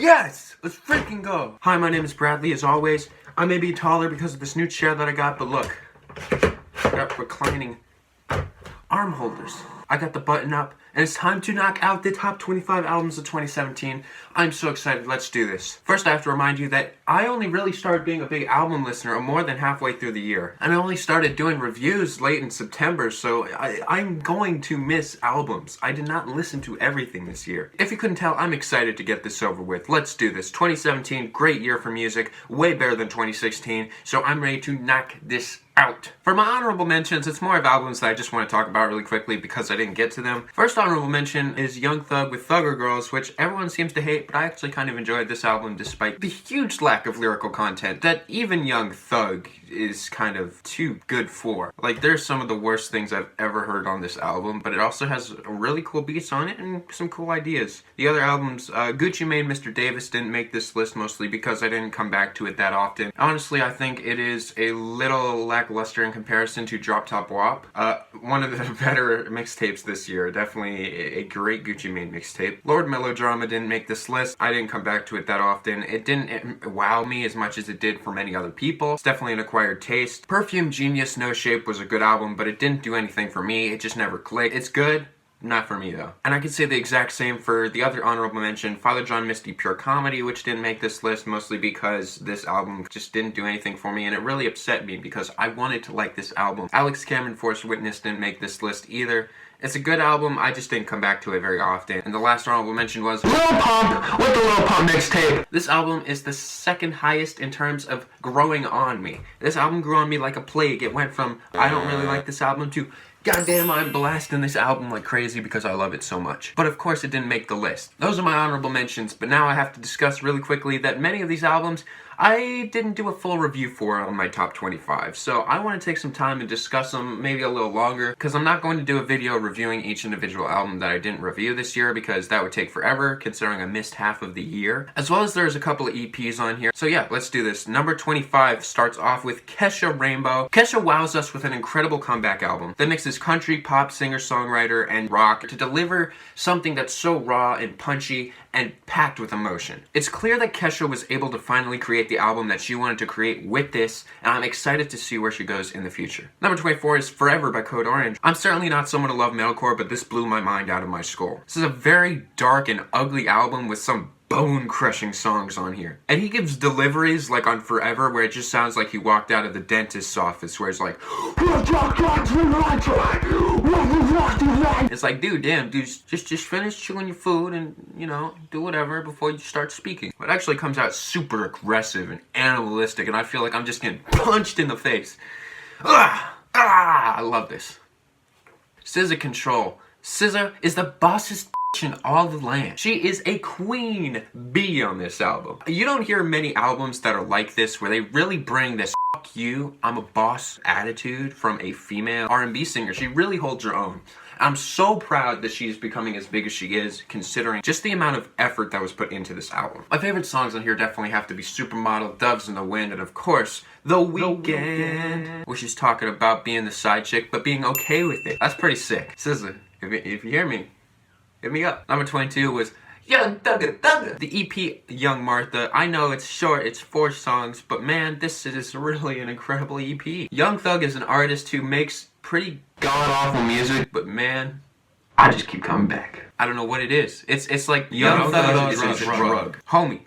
Yes! Let's freaking go! Hi, my name is Bradley, as always. I may be taller because of this new chair that I got, but look. I got reclining arm holders. I got the button up, and it's time to knock out the top 25 albums of 2017. I'm so excited, let's do this. First, I have to remind you that I only really started being a big album listener more than halfway through the year. And I only started doing reviews late in September, so I'm going to miss albums. I did not listen to everything this year. If you couldn't tell, I'm excited to get this over with. Let's do this. 2017, great year for music, way better than 2016, so I'm ready to knock this out. For my honorable mentions, it's more of albums that I just want to talk about really quickly because I didn't get to them. First honorable mention is Young Thug with Thugger Girls, which everyone seems to hate, but I actually kind of enjoyed this album despite the huge lack of lyrical content that even Young Thug is kind of too good for. Like, there's some of the worst things I've ever heard on this album, but it also has really cool beats on it and some cool ideas. The other albums, Gucci Mane, Mr. Davis didn't make this list mostly because I didn't come back to it that often. Honestly, I think it is a little lackluster in comparison to Drop Top WAP. One of the better mixtapes this year. Definitely a great Gucci Mane mixtape. Lorde Melodrama didn't make this list. I didn't come back to it that often. It didn't wow me as much as it did for many other people. It's definitely an acquired taste. Perfume Genius, No Shape was a good album, but it didn't do anything for me. It just never clicked. It's good. Not for me, though. And I could say the exact same for the other honorable mention, Father John Misty Pure Comedy, which didn't make this list mostly because this album just didn't do anything for me, and it really upset me because I wanted to like this album. Alex Cameron Force Witness didn't make this list either. It's a good album, I just didn't come back to it very often. And the last honorable mention was Lil Pump with the Lil Pump mixtape. This album is the second highest in terms of growing on me. This album grew on me like a plague. It went from, I don't really like this album, to goddamn, I'm blasting this album like crazy because I love it so much. But of course it didn't make the list. Those are my honorable mentions, but now I have to discuss really quickly that many of these albums I didn't do a full review for on my top 25, so I want to take some time and discuss them maybe a little longer, because I'm not going to do a video reviewing each individual album that I didn't review this year, because that would take forever, considering I missed half of the year, as well as there's a couple of EPs on here. So yeah, let's do this. Number 25 starts off with Kesha Rainbow. Kesha wows us with an incredible comeback album that mixes country, pop, singer-songwriter, and rock to deliver something that's so raw and punchy and packed with emotion. It's clear that Kesha was able to finally create the album that she wanted to create with this, and I'm excited to see where she goes in the future. Number 24 is Forever by Code Orange. I'm certainly not someone to love metalcore, but this blew my mind out of my skull. This is a very dark and ugly album with some bone-crushing songs on here. And he gives deliveries like on Forever where it just sounds like he walked out of the dentist's office where it's like, it's like, dude, damn, dude, just finish chewing your food and, you know, do whatever before you start speaking. But it actually comes out super aggressive and animalistic, and I feel like I'm just getting punched in the face. I love this. SZA Control. SZA is the bossest in all the land. She is a queen bee on this album. You don't hear many albums that are like this where they really bring this "fuck you, I'm a boss" attitude from a female R&B singer. She really holds her own. I'm so proud that she's becoming as big as she is, considering just the amount of effort that was put into this album. My favorite songs on here definitely have to be Supermodel, Doves in the Wind, and of course, The Weeknd, where she's talking about being the side chick, but being okay with it. That's pretty sick. SZA, if you hear me, hit me up. Number 22 was Young Thugger Thugger. The EP Young Martha. I know it's short, it's 4 songs, but man, this is really an incredible EP. Young Thug is an artist who makes pretty god-awful music, but man, I just keep coming back. I don't know what it is. It's like Young Thug is a drug. Homie.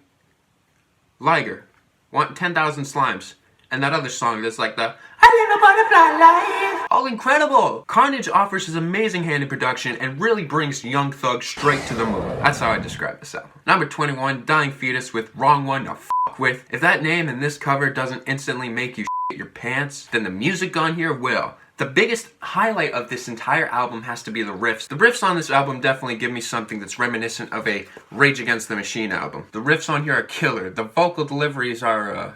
Liger. 10,000 Slimes. And that other song that's like the I live a butterfly life. All incredible. Carnage offers his amazing hand in production and really brings Young Thug straight to the moon. That's how I describe this album. Number 21, Dying Fetus with Wrong One to F With. If that name and this cover doesn't instantly make you shit your pants, then the music on here will. The biggest highlight of this entire album has to be the riffs. The riffs on this album definitely give me something that's reminiscent of a Rage Against the Machine album. The riffs on here are killer. The vocal deliveries are,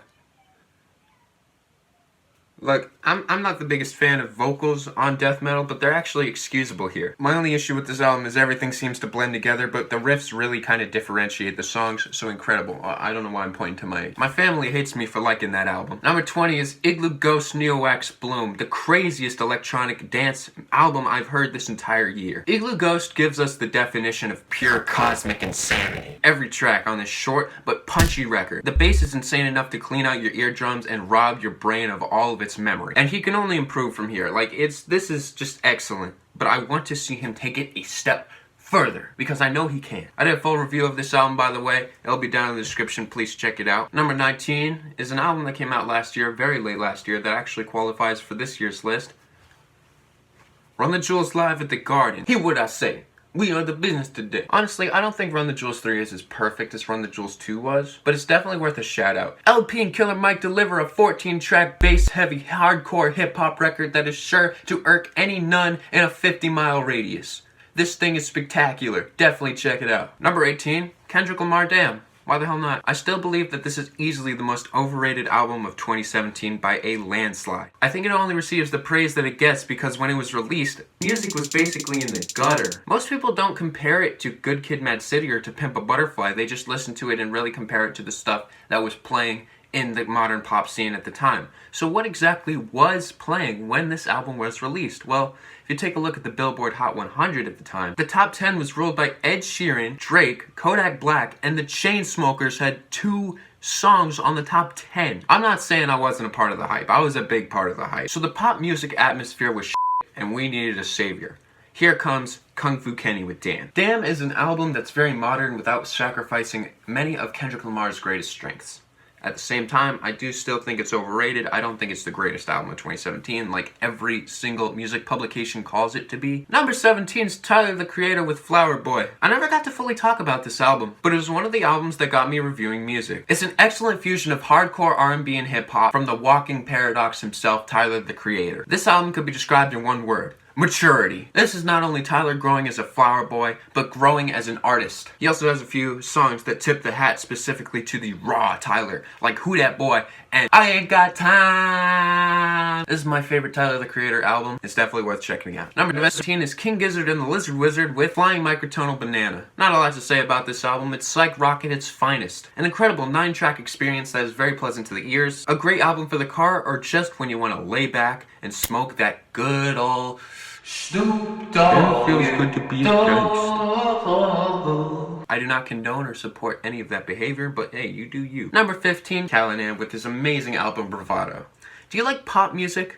like, I'm not the biggest fan of vocals on death metal, but they're actually excusable here. My only issue with this album is everything seems to blend together, but the riffs really kind of differentiate the songs, so incredible. I don't know why I'm pointing to my family hates me for liking that album. Number 20 is Igloo Ghost Neo Wax Bloom, the craziest electronic dance album I've heard this entire year. Igloo Ghost gives us the definition of pure cosmic insanity. Every track on this short but punchy record. The bass is insane enough to clean out your eardrums and rob your brain of all of its memory. And he can only improve from here. Like, this is just excellent. But I want to see him take it a step further, because I know he can. I did a full review of this album, by the way. It'll be down in the description. Please check it out. Number 19 is an album that came out last year, very late last year, that actually qualifies for this year's list. Run the Jewels Live at the Garden. Hear what I say. We are the business today. Honestly, I don't think Run the Jewels 3 is as perfect as Run the Jewels 2 was, but it's definitely worth a shout out. LP and Killer Mike deliver a 14-track bass-heavy hardcore hip-hop record that is sure to irk any nun in a 50-mile radius. This thing is spectacular. Definitely check it out. Number 18, Kendrick Lamar, Damn. Why the hell not? I still believe that this is easily the most overrated album of 2017 by a landslide. I think it only receives the praise that it gets because when it was released, music was basically in the gutter. Most people don't compare it to Good Kid, Mad City or to Pimp a Butterfly. They just listen to it and really compare it to the stuff that was playing in the modern pop scene at the time. So what exactly was playing when this album was released? Well, if you take a look at the Billboard Hot 100 at the time, the top 10 was ruled by Ed Sheeran, Drake, Kodak Black, and the Chainsmokers had 2 songs on the top 10. I'm not saying I wasn't a part of the hype. I was a big part of the hype. So the pop music atmosphere was and we needed a savior. Here comes Kung Fu Kenny with Damn. Damn is an album that's very modern without sacrificing many of Kendrick Lamar's greatest strengths. At the same time, I do still think it's overrated. I don't think it's the greatest album of 2017, like every single music publication calls it to be. Number 17 is Tyler, the Creator with Flower Boy. I never got to fully talk about this album, but it was one of the albums that got me reviewing music. It's an excellent fusion of hardcore R&B and hip-hop from the walking paradox himself, Tyler, the Creator. This album could be described in one word: maturity. This is not only Tyler growing as a flower boy, but growing as an artist. He also has a few songs that tip the hat specifically to the raw Tyler, like Who Dat Boy and I Ain't Got Time. This is my favorite Tyler, the Creator album. It's definitely worth checking out. Number 17 is King Gizzard and the Lizard Wizard with Flying Microtonal Banana. Not a lot to say about this album. It's psych rock at its finest. An incredible 9-track experience that is very pleasant to the ears. A great album for the car or just when you want to lay back and smoke that good old Snoop Dogg. It feels good to be a gangster. I do not condone or support any of that behavior, but hey, you do you. Number 15, Callinan with his amazing album Bravado. Do you like pop music?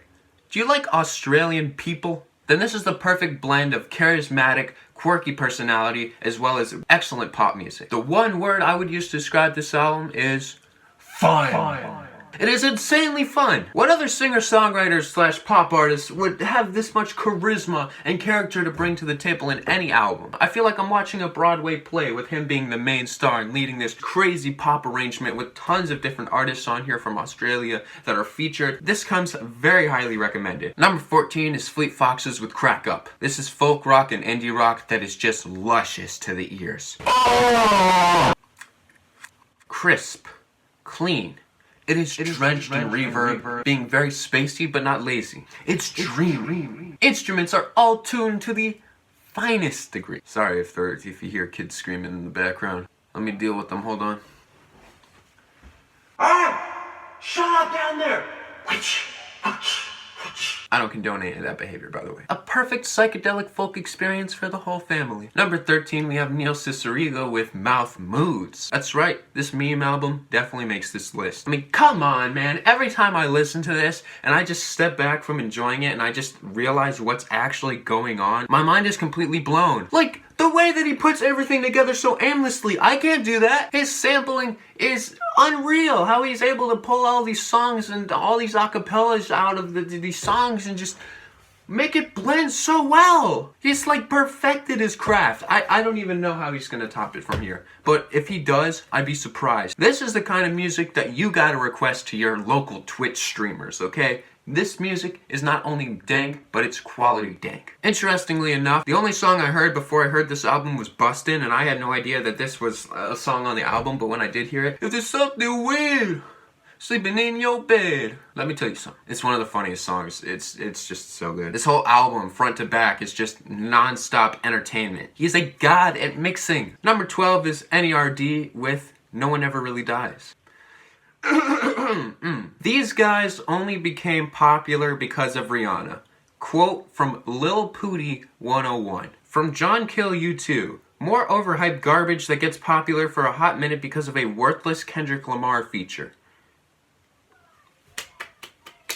Do you like Australian people? Then this is the perfect blend of charismatic, quirky personality as well as excellent pop music. The one word I would use to describe this album is fun. It is insanely fun. What other singer-songwriters / pop artists would have this much charisma and character to bring to the table in any album? I feel like I'm watching a Broadway play with him being the main star and leading this crazy pop arrangement with tons of different artists on here from Australia that are featured. This comes very highly recommended. Number 14 is Fleet Foxes with Crack Up. This is folk rock and indie rock that is just luscious to the ears. Crisp. Clean. It is drenched in reverb, being very spacey but not lazy. It's dreamy. Instruments are all tuned to the finest degree. Sorry if you hear kids screaming in the background. Let me deal with them, hold on. Ah! Shut up down there! I don't condone any of that behavior, by the way. A perfect psychedelic folk experience for the whole family. Number 13, we have Cicierega with Mouth Moods. That's right, this meme album definitely makes this list. I mean, come on, man. Every time I listen to this and I just step back from enjoying it and I just realize what's actually going on, my mind is completely blown. Like, the way that he puts everything together so aimlessly, I can't do that. His sampling is unreal. How he's able to pull all these songs and all these acapellas out of these songs and just make it blend so well. He's like perfected his craft. I don't even know how he's gonna top it from here. But if he does, I'd be surprised. This is the kind of music that you gotta request to your local Twitch streamers, okay? This music is not only dank, but it's quality dank. Interestingly enough, the only song I heard before I heard this album was Bustin', and I had no idea that this was a song on the album, but when I did hear it, there's something weird. sleeping in your bed. Let me tell you something. It's one of the funniest songs. It's just so good. This whole album, front to back, is just non-stop entertainment. He's a god at mixing. Number 12 is NERD with No One Ever Really Dies. These guys only became popular because of Rihanna. Quote from Lil Pooty 101. From John Kill U2. More overhyped garbage that gets popular for a hot minute because of a worthless Kendrick Lamar feature.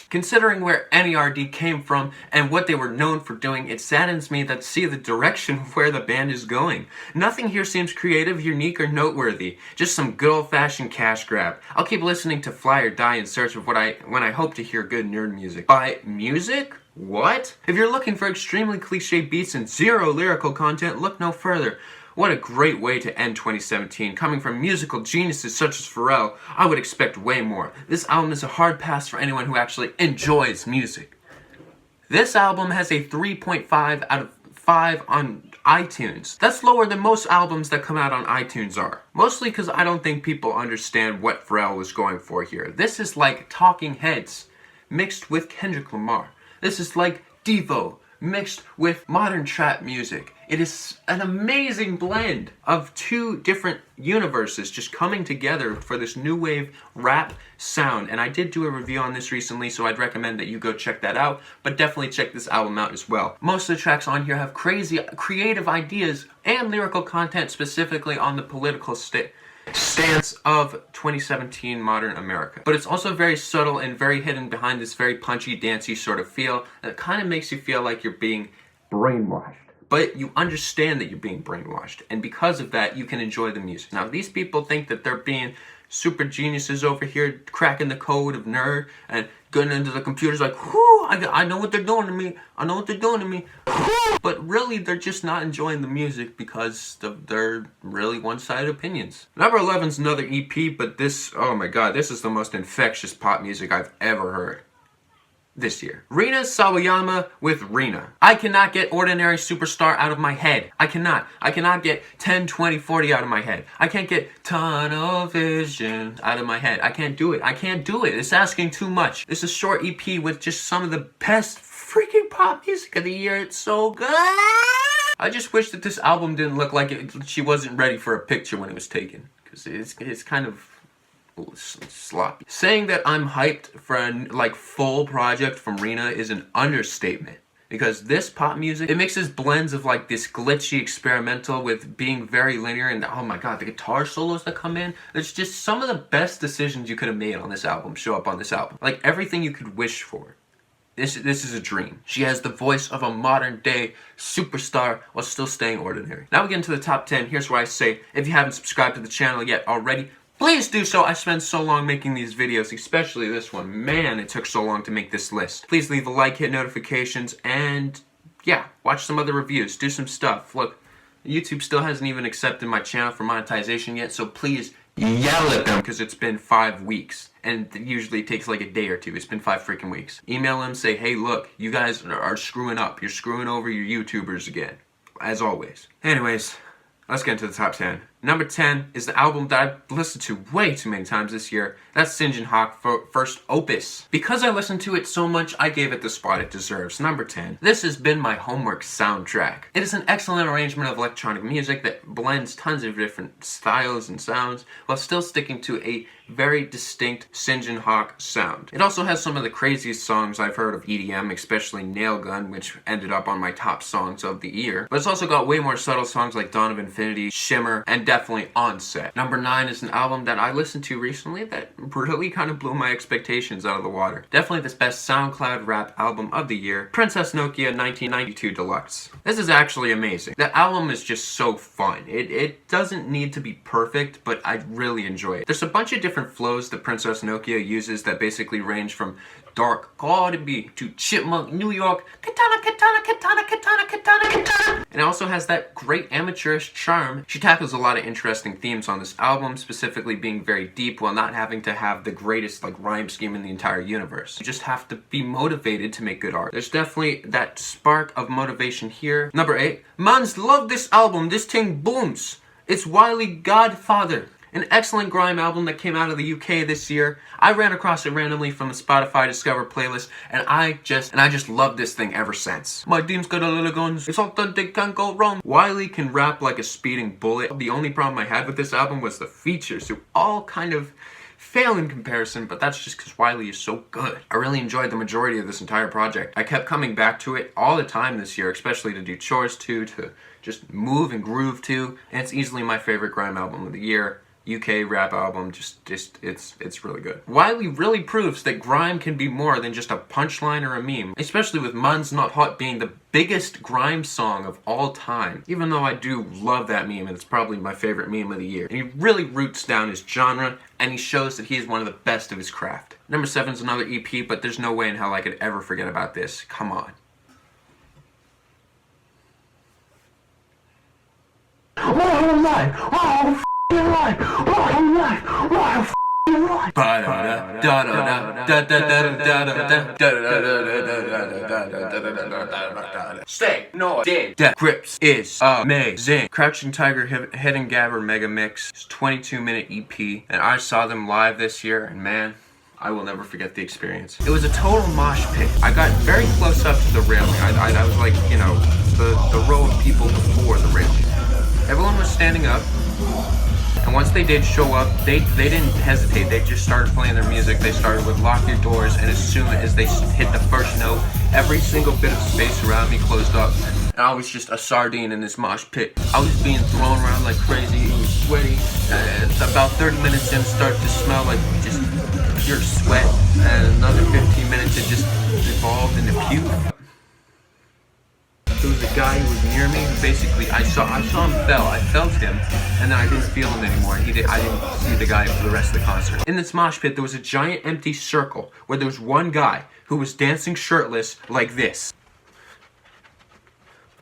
Considering where NERD came from and what they were known for doing, it saddens me to see the direction of where the band is going. Nothing here seems creative, unique, or noteworthy. Just some good old-fashioned cash grab. I'll keep listening to Fly or Die in search of when I hope to hear good nerd music. By music? What? If you're looking for extremely cliche beats and zero lyrical content, look no further. What a great way to end 2017. Coming from musical geniuses such as Pharrell, I would expect way more. This album is a hard pass for anyone who actually enjoys music. This album has a 3.5 out of 5 on iTunes. That's lower than most albums that come out on iTunes are. Mostly because I don't think people understand what Pharrell was going for here. This is like Talking Heads mixed with Kendrick Lamar. This is like Devo mixed with modern trap music. It is an amazing blend of two different universes just coming together for this new wave rap sound. And I did do a review on this recently, so I'd recommend that you go check that out. But definitely check this album out as well. Most of the tracks on here have crazy creative ideas and lyrical content specifically on the political stance of 2017 modern America. But it's also very subtle and very hidden behind this very punchy, dancey sort of feel that kind of makes you feel like you're being brainwashed. But you understand that you're being brainwashed, and because of that, you can enjoy the music. Now, these people think that they're being super geniuses over here, cracking the code of nerd, and getting into the computers like, whoo, I know what they're doing to me, I know what they're doing to me, whoo! But really, they're just not enjoying the music because they're really one-sided opinions. Number 11 is another EP, but this, oh my god, this is the most infectious pop music I've ever heard. This year. Rina's Sawayama with Rina. I cannot get Ordinary Superstar out of my head. I cannot get 10, 20, 40 out of my head. I can't get Tunnel Vision out of my head. I can't do it. It's asking too much. It's a short EP with just some of the best freaking pop music of the year. It's so good. I just wish that this album didn't look like she wasn't ready for a picture when it was taken. Because it's kind of sloppy. Saying that I'm hyped for a full project from Rina is an understatement, because this pop music, it mixes blends of this glitchy experimental with being very linear, and oh my god, the guitar solos that come in, there's just some of the best decisions you could have made on this album show up on this album. Like everything you could wish for. This is a dream. She has the voice of a modern day superstar while still staying ordinary. Now we get into the top 10. Here's where I say, if you haven't subscribed to the channel yet already, please do so. I spent so long making these videos, especially this one. Man, it took so long to make this list. Please leave a like, hit notifications, and yeah, watch some other reviews, do some stuff. Look, YouTube still hasn't even accepted my channel for monetization yet, so please yell at them, because it's been 5 weeks. And usually it takes like a day or two. It's been 5 freaking weeks. Email them, say, hey, look, you guys are screwing up. You're screwing over your YouTubers again. As always. Anyways, let's get into the top 10. Number 10 is the album that I've listened to way too many times this year. That's Sinjin Hawk first Opus. Because I listened to it so much, I gave it the spot it deserves. Number 10. This has been my homework soundtrack. It is an excellent arrangement of electronic music that blends tons of different styles and sounds while still sticking to a very distinct Sinjin Hawk sound. It also has some of the craziest songs I've heard of EDM, especially Nail Gun, which ended up on my top songs of the year. But it's also got way more subtle songs like Dawn of Infinity, Shimmer, and definitely Onset. Number 9 is an album that I listened to recently that really kind of blew my expectations out of the water. Definitely the best SoundCloud rap album of the year, Princess Nokia 1992 Deluxe. This is actually amazing. The album is just so fun. It doesn't need to be perfect, but I really enjoy it. There's a bunch of different flows that Princess Nokia uses that basically range from dark Cardi to Chipmunk, New York, katana, katana, katana, katana, katana, katana. And it also has that great amateurish charm. She tackles a lot of interesting themes on this album, specifically being very deep while not having to have the greatest rhyme scheme in the entire universe. You just have to be motivated to make good art. There's definitely that spark of motivation here. Number 8, mans love this album. This thing booms. It's Wiley Godfather. An excellent grime album that came out of the UK this year. I ran across it randomly from a Spotify Discover playlist, and I just love this thing ever since. My team's got a little guns, it's authentic, can't go wrong. Wiley can rap like a speeding bullet. The only problem I had with this album was the features, who all kind of fail in comparison, but that's just because Wiley is so good. I really enjoyed the majority of this entire project. I kept coming back to it all the time this year, especially to do chores to just move and groove to, and it's easily my favorite grime album of the year. UK rap album, it's really good. Wiley really proves that grime can be more than just a punchline or a meme, especially with Man's Not Hot being the biggest grime song of all time. Even though I do love that meme, and it's probably my favorite meme of the year. And he really roots down his genre, and he shows that he is one of the best of his craft. Number 7 is another EP, but there's no way in hell I could ever forget about this. Come on. Oh, life! Oh, life! Oh, life! Oh, Stay, no, did, grips is amazing. Crouching Tiger, Hidden Gabber Megamix. It's a 22-minute EP, and I saw them live this year, and man, I will never forget the experience. It was a total mosh pit. I got very close up to the railing. I was like, you know, the row of people before the railing. Everyone was standing up, and once they did show up, they didn't hesitate. They just started playing their music. They started with Lock Your Doors, and as soon as they hit the first note, every single bit of space around me closed up, and I was just a sardine in this mosh pit. I was being thrown around like crazy. It was sweaty. About 30 minutes in, it started to smell like just pure sweat, and another 15 minutes, it just evolved into puke. There was a guy who was near me who basically, I saw him fell. I felt him, and then I didn't feel him anymore. I didn't see the guy for the rest of the concert. In this mosh pit, there was a giant empty circle where there was one guy who was dancing shirtless like this.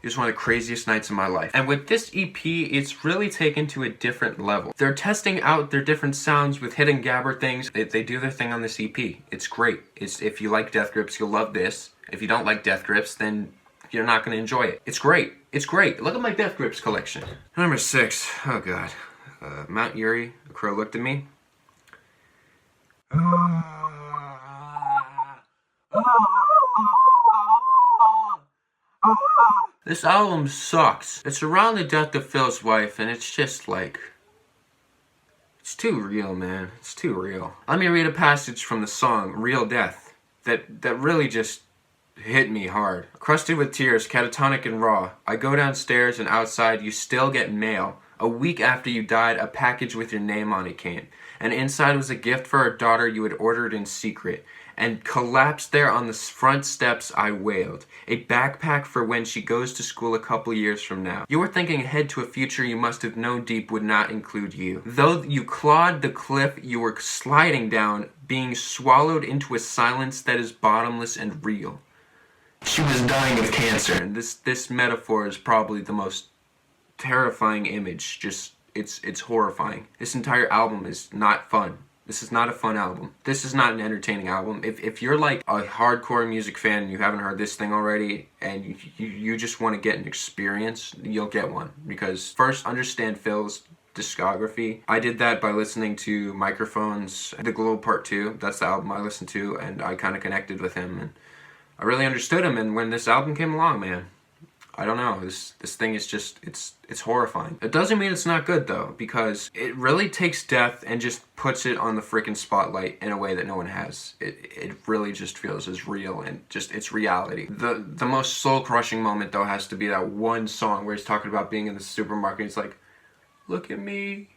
It was one of the craziest nights of my life. And with this EP, it's really taken to a different level. They're testing out their different sounds with hidden gabber things. They do their thing on this EP. It's great. If you like Death Grips, you'll love this. If you don't like Death Grips, then you're not going to enjoy it. It's great. It's great. Look at my Death Grips collection. Number 6. Oh god. Mount Eerie. A Crow Looked at Me. This album sucks. It's around the death of Phil's wife, and it's just like, it's too real, man. It's too real. Let me read a passage from the song Real Death that really just hit me hard. Crusted with tears, catatonic and raw, I go downstairs, and outside you still get mail. A week after you died, a package with your name on it came, and inside was a gift for a daughter you had ordered in secret. And collapsed there on the front steps, I wailed. A backpack for when she goes to school a couple years from now. You were thinking ahead to a future you must have known deep would not include you. Though you clawed the cliff you were sliding down, being swallowed into a silence that is bottomless and real. She was dying of cancer, and this metaphor is probably the most terrifying image. Just, it's horrifying. This entire album is not fun. This is not a fun album. This is not an entertaining album. If you're like a hardcore music fan and you haven't heard this thing already, and you just want to get an experience, you'll get one. Because first, understand Phil's discography. I did that by listening to Microphone's The Globe Part 2. That's the album I listened to, and I kind of connected with him, and I really understood him. And when this album came along, man, I don't know, this thing is just, it's horrifying. It doesn't mean it's not good though, because it really takes death and just puts it on the freaking spotlight in a way that no one has. It really just feels as real, and just, it's reality. The most soul-crushing moment though has to be that one song where he's talking about being in the supermarket. He's like, look at me,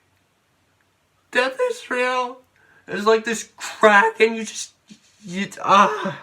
death is real. There's like this crack, and you just,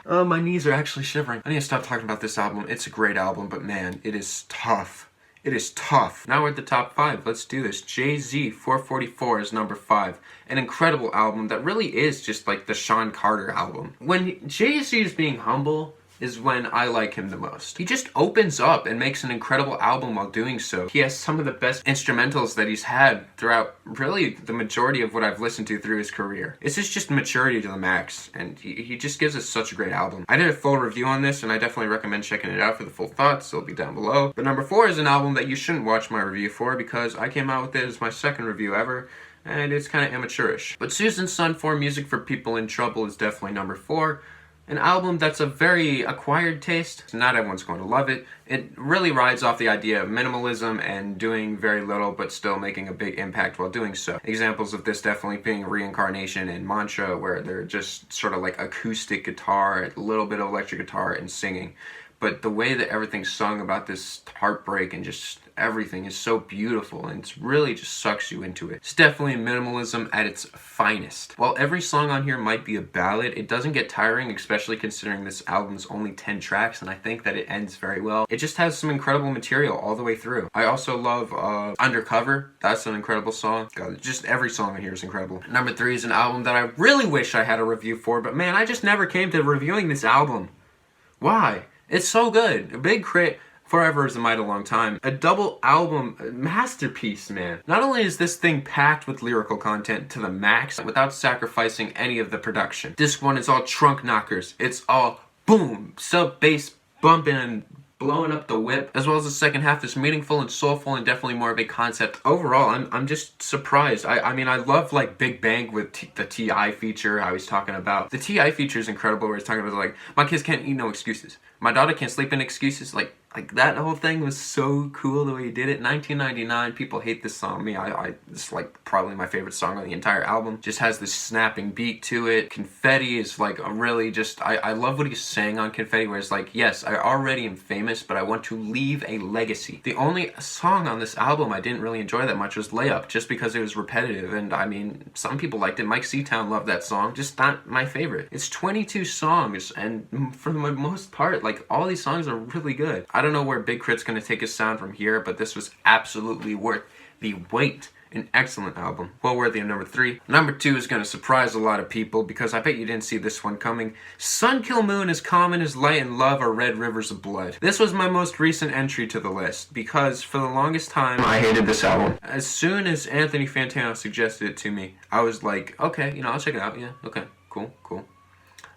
my knees are actually shivering. I need to stop talking about this album. It's a great album, but man, it is tough. It is tough. Now we're at the top 5. Let's do this. Jay-Z 444 is number 5. An incredible album that really is just like the Sean Carter album. When Jay-Z is being humble is when I like him the most. He just opens up and makes an incredible album while doing so. He has some of the best instrumentals that he's had throughout really the majority of what I've listened to through his career. This is just maturity to the max, and he just gives us such a great album. I did a full review on this, and I definitely recommend checking it out for the full thoughts. It'll be down below. But number 4 is an album that you shouldn't watch my review for, because I came out with it as my second review ever. and it's kind of amateurish. But Susan Sun 4 Music for People in Trouble is definitely number 4. An album that's a very acquired taste. Not everyone's going to love it. It really rides off the idea of minimalism and doing very little but still making a big impact while doing so. Examples of this definitely being Reincarnation and Mantra, where they're just sort of like acoustic guitar, a little bit of electric guitar, and singing. But the way that everything's sung about this heartbreak and just everything is so beautiful, and it's really just sucks you into it. It's definitely minimalism at its finest. While every song on here might be a ballad, it doesn't get tiring, especially considering this album's only 10 tracks, and I think that it ends very well. It just has some incredible material all the way through. I also love Undercover. That's an incredible song. God, just every song on here is incredible. Number 3 is an album that I really wish I had a review for, but man, I just never came to reviewing this album. Why? It's so good. Big Krit, Forever is a Mighty Long Time. A double album masterpiece, man. Not only is this thing packed with lyrical content to the max without sacrificing any of the production. Disc 1 is all trunk knockers. It's all boom, sub bass bumping and blowing up the whip, as well as the second half is meaningful and soulful and definitely more of a concept. Overall, I'm just surprised. I mean, I love like Big Bang with the T.I. feature I was talking about. The T.I. feature is incredible, where he's talking about like, my kids can't eat no excuses. My daughter can't sleep in excuses. Like that whole thing was so cool the way he did it. 1999, people hate this song. Me, it's like probably my favorite song on the entire album. Just has this snapping beat to it. Confetti is like a really just, I love what he's saying on Confetti, where it's like, yes, I already am famous, but I want to leave a legacy. The only song on this album I didn't really enjoy that much was Layup, just because it was repetitive, and I mean, some people liked it. Mike Seatown loved that song, just not my favorite. It's 22 songs, and for the most part, like, all these songs are really good. I don't know where Big Krit's gonna take his sound from here, but this was absolutely worth the wait. An excellent album. Well worthy of number 3. Number 2 is gonna surprise a lot of people, because I bet you didn't see this one coming. Sun Kil Moon, As Common as Light and Love Are Red Rivers of Blood. This was my most recent entry to the list, because for the longest time, I hated this album. As soon as Anthony Fantano suggested it to me, I was like, okay, I'll check it out. Yeah, okay, cool.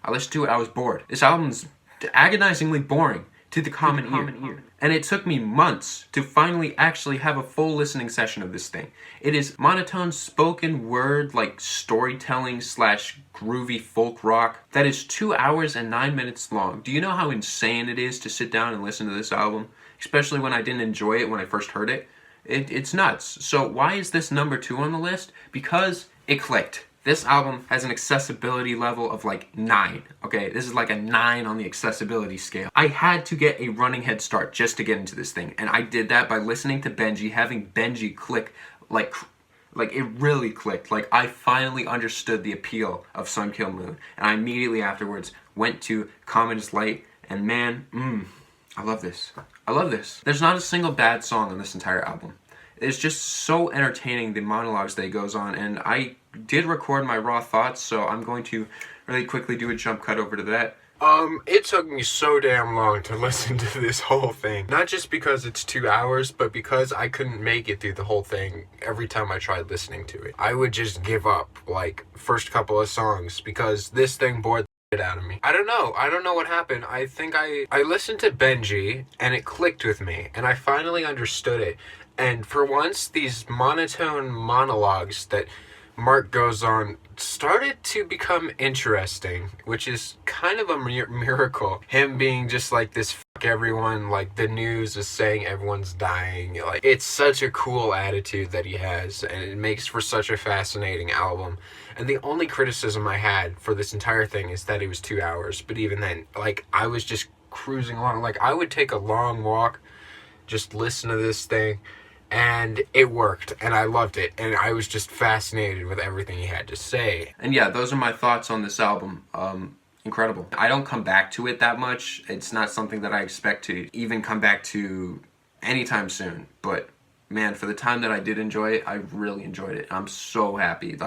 I listened to it, I was bored. This album's agonizingly boring to the common ear. And it took me months to finally actually have a full listening session of this thing. It is monotone spoken word, like storytelling / groovy folk rock that is 2 hours and 9 minutes long. Do you know how insane it is to sit down and listen to this album? Especially when I didn't enjoy it when I first heard it. It's nuts. So why is this number 2 on the list? Because it clicked. This album has an accessibility level of like 9, okay? This is like a 9 on the accessibility scale. I had to get a running head start just to get into this thing, and I did that by listening to Benji, having Benji click like it really clicked. Like, I finally understood the appeal of Sun Kil Moon, and I immediately afterwards went to Common as Light, and man, I love this. I love this. There's not a single bad song on this entire album. It's just so entertaining, the monologues that he goes on, and I did record my raw thoughts, so I'm going to really quickly do a jump cut over to that. It took me so damn long to listen to this whole thing. Not just because it's 2 hours, but because I couldn't make it through the whole thing every time I tried listening to it. I would just give up, like, first couple of songs, because this thing bored the shit out of me. I don't know what happened. I think I listened to Benji, and it clicked with me, and I finally understood it. And for once, these monotone monologues that Mark goes on started to become interesting, which is kind of a miracle. Him being just like this fuck everyone, like the news is saying everyone's dying. Like, it's such a cool attitude that he has, and it makes for such a fascinating album. And the only criticism I had for this entire thing is that it was 2 hours. But even then, like, I was just cruising along. Like, I would take a long walk, just listen to this thing, and it worked, and I loved it, and I was just fascinated with everything he had to say. And yeah, those are my thoughts on this album. Incredible. I don't come back to it that much. It's not something that I expect to even come back to anytime soon, but man, for the time that I did enjoy it, I really enjoyed it. I'm so happy.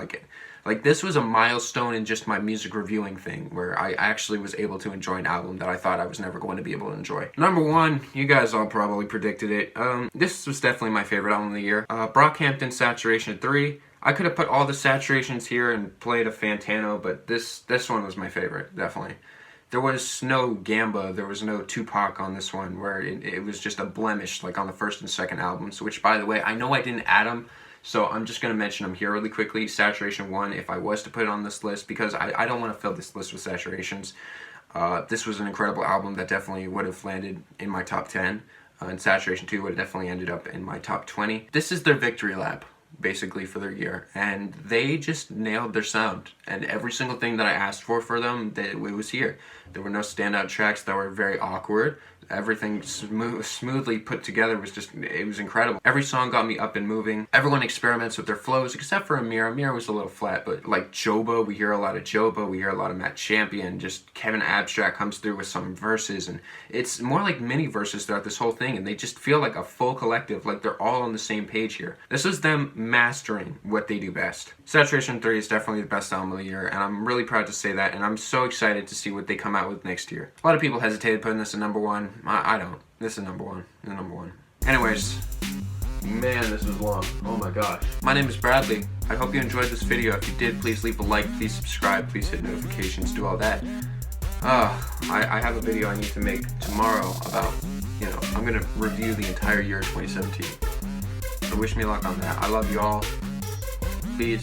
Like this was a milestone in just my music reviewing thing, where I actually was able to enjoy an album that I thought I was never going to be able to enjoy. Number 1, you guys all probably predicted it. This was definitely my favorite album of the year. Brockhampton Saturation 3. I could have put all the saturations here and played a Fantano, but this one was my favorite, definitely. There was no Gamba, there was no Tupac on this one, where it was just a blemish, like on the first and second albums, which, by the way, I know I didn't add them So I'm just going to mention them here really quickly. Saturation 1, if I was to put it on this list, because I don't want to fill this list with saturations. This was an incredible album that definitely would have landed in my top 10. And Saturation 2 would have definitely ended up in my top 20. This is their victory lap, basically, for their year. And they just nailed their sound. And every single thing that I asked for them, it was here. There were no standout tracks that were very awkward. Everything smoothly put together it was incredible. Every song got me up and moving. Everyone experiments with their flows, except for Amir. Amir was a little flat, but like Joba, we hear a lot of Joba, we hear a lot of Matt Champion, just Kevin Abstract comes through with some verses, and it's more like mini verses throughout this whole thing, and they just feel like a full collective, like they're all on the same page here. This is them mastering what they do best. Saturation 3 is definitely the best album of the year, and I'm really proud to say that, and I'm so excited to see what they come out with next year. A lot of people hesitated putting this at number 1. I don't. This is number 1. This is number 1. Anyways, man, this was long. Oh my gosh. My name is Bradley. I hope you enjoyed this video. If you did, please leave a like, please subscribe, please hit notifications, do all that. I have a video I need to make tomorrow about, I'm gonna review the entire year of 2017. So wish me luck on that. I love you all. Peace.